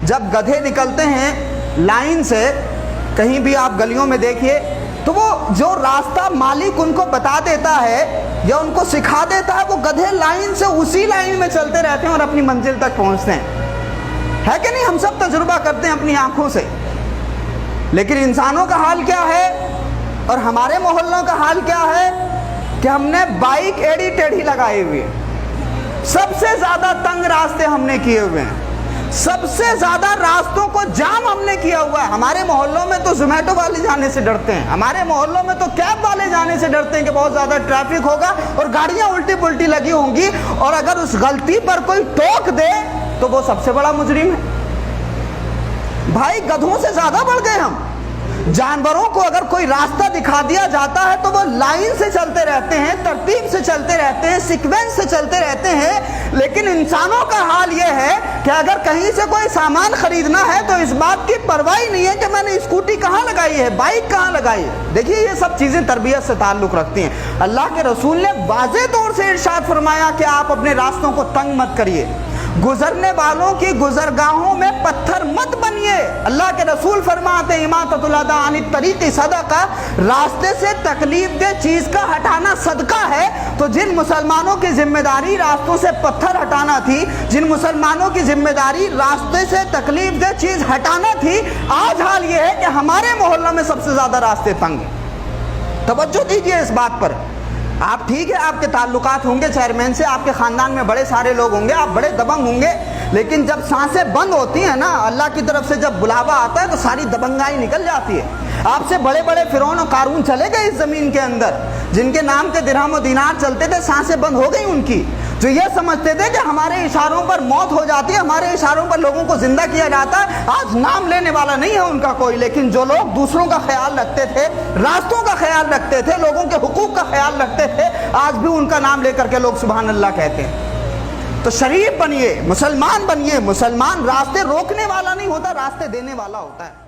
جب گدھے نکلتے ہیں لائن سے، کہیں بھی آپ گلیوں میں دیکھیے، تو وہ جو راستہ مالک ان کو بتا دیتا ہے یا ان کو سکھا دیتا ہے، وہ گدھے لائن سے اسی لائن میں چلتے رہتے ہیں اور اپنی منزل تک پہنچتے ہیں، ہے کہ نہیں؟ ہم سب تجربہ کرتے ہیں اپنی آنکھوں سے۔ لیکن انسانوں کا حال کیا ہے اور ہمارے محلوں کا حال کیا ہے کہ ہم نے بائک ایڑی ٹیڑھی لگائے ہوئے، سب سے زیادہ تنگ راستے ہم نے کیے ہوئے ہیں، سب سے زیادہ راستوں کو جام ہم نے کیا ہوا ہے۔ ہمارے محلوں میں تو زومیٹو والے جانے سے ڈرتے ہیں، ہمارے محلوں میں تو کیب والے جانے سے ڈرتے ہیں کہ بہت زیادہ ٹریفک ہوگا اور گاڑیاں الٹی پلٹی لگی ہوں گی، اور اگر اس غلطی پر کوئی ٹوک دے تو وہ سب سے بڑا مجرم ہے۔ بھائی گدھوں سے زیادہ بڑھ گئے ہم۔ جانوروں کو اگر کوئی راستہ دکھا دیا جاتا ہے تو وہ لائن سے چلتے رہتے ہیں، ترتیب سے چلتے رہتے ہیں، سیکوینس سے چلتے رہتے ہیں، لیکن انسانوں کا حال یہ ہے کہ اگر کہیں سے کوئی سامان خریدنا ہے تو اس بات کی پرواہ نہیں ہے کہ میں نے اسکوٹی کہاں لگائی ہے، بائک کہاں لگائی ہے۔ دیکھیے یہ سب چیزیں تربیت سے تعلق رکھتی ہیں۔ اللہ کے رسول نے واضح طور سے ارشاد فرمایا کہ آپ اپنے راستوں کو تنگ مت کریے، گزرنے والوں کی گزرگاہوں میں پتھر مت بنیے۔ اللہ کے رسول فرماتے ہیں اماطۃ الاذی عن الطریق صدقہ، راستے سے تکلیف دہ چیز کا ہٹانا صدقہ ہے۔ تو جن مسلمانوں کی ذمہ داری راستوں سے پتھر ہٹانا تھی، جن مسلمانوں کی ذمہ داری راستے سے تکلیف دہ چیز ہٹانا تھی، آج حال یہ ہے کہ ہمارے محلہ میں سب سے زیادہ راستے تنگ ہیں۔ توجہ دیجئے اس بات پر۔ آپ ٹھیک ہے، آپ کے تعلقات ہوں گے چیئرمین سے، آپ کے خاندان میں بڑے سارے لوگ ہوں گے، آپ بڑے دبنگ ہوں گے، لیکن جب سانسیں بند ہوتی ہیں نا، اللہ کی طرف سے جب بلاوا آتا ہے تو ساری دبنگائی نکل جاتی ہے۔ آپ سے بڑے بڑے فرعون و قارون چلے گئے اس زمین کے اندر، جن کے نام کے درہم و دینار چلتے تھے، سانسیں بند ہو گئی ان کی، جو یہ سمجھتے تھے کہ ہمارے اشاروں پر موت ہو جاتی ہے، ہمارے اشاروں پر لوگوں کو زندہ کیا جاتا ہے۔ آج نام لینے والا نہیں ہے ان کا کوئی، لیکن جو لوگ دوسروں کا خیال رکھتے تھے، راستوں کا خیال رکھتے تھے، لوگوں کے حقوق کا خیال رکھتے تھے، آج بھی ان کا نام لے کر کے لوگ سبحان اللہ کہتے ہیں۔ تو شریف بنیے، مسلمان بنیے۔ مسلمان راستے روکنے والا نہیں ہوتا، راستے دینے والا ہوتا ہے۔